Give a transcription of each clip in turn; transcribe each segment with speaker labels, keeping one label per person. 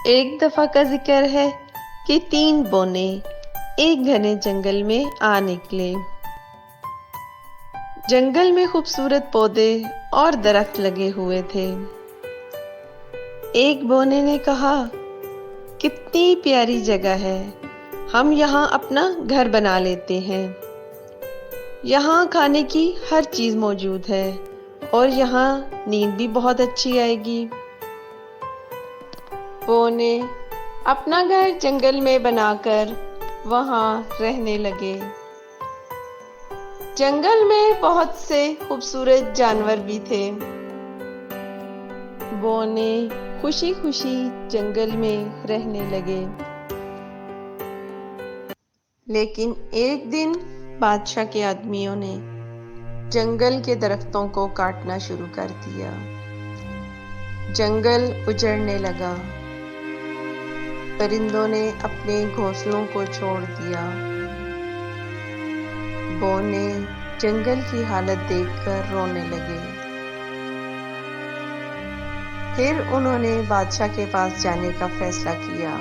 Speaker 1: ایک دفعہ کا ذکر ہے کہ 3 بونے ایک گھنے جنگل میں آ نکلے۔ جنگل میں خوبصورت پودے اور درخت لگے ہوئے تھے۔ ایک بونے نے کہا، کتنی پیاری جگہ ہے، ہم یہاں اپنا گھر بنا لیتے ہیں۔ یہاں کھانے کی ہر چیز موجود ہے اور یہاں نیند بھی بہت اچھی آئے گی۔ بونے اپنا گھر جنگل میں بنا کر وہاں رہنے لگے۔ جنگل میں بہت سے خوبصورت جانور بھی تھے۔ بونے خوشی خوشی جنگل میں رہنے لگے۔ لیکن ایک دن بادشاہ کے آدمیوں نے جنگل کے درختوں کو کاٹنا شروع کر دیا۔ جنگل اجڑنے لگا۔ پرندوں نے اپنے گھونسلوں کو چھوڑ دیا۔ بونے جنگل کی حالت دیکھ کر رونے لگے۔ پھر انہوں نے بادشاہ کے پاس جانے کا فیصلہ کیا۔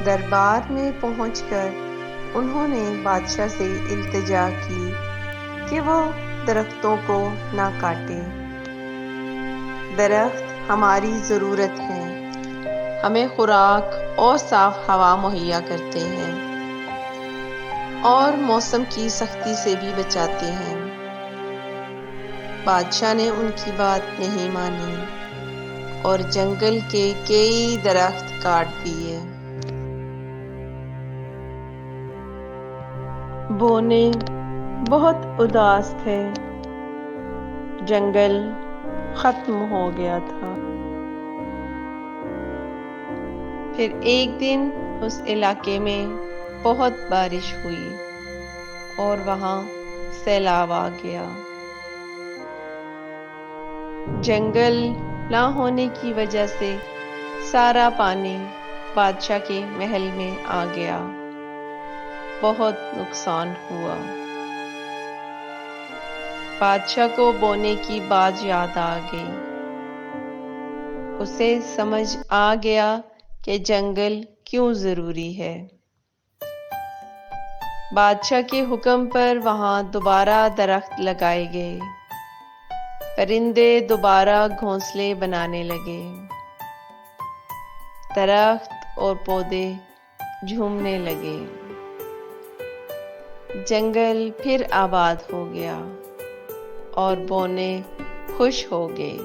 Speaker 1: دربار میں پہنچ کر انہوں نے بادشاہ سے التجا کی کہ وہ درختوں کو نہ کاٹے۔ درخت ہماری ضرورت ہے، ہمیں خوراک اور صاف ہوا مہیا کرتے ہیں اور موسم کی سختی سے بھی بچاتے ہیں۔ بادشاہ نے ان کی بات نہیں مانی اور جنگل کے کئی درخت کاٹ دیے۔ بونے بہت اداس تھے۔ جنگل ختم ہو گیا تھا۔ پھر ایک دن اس علاقے میں بہت بارش ہوئی اور وہاں سیلاب آ گیا۔ جنگل نہ ہونے کی وجہ سے سارا پانی بادشاہ کے محل میں آ گیا۔ بہت نقصان ہوا۔ بادشاہ کو بونے کی بات یاد آ گئی۔ اسے سمجھ آ گیا کہ جنگل کیوں ضروری ہے۔ بادشاہ کے حکم پر وہاں دوبارہ درخت لگائے گئے۔ پرندے دوبارہ گھونسلے بنانے لگے۔ درخت اور پودے جھومنے لگے۔ جنگل پھر آباد ہو گیا اور بونے خوش ہو گئے۔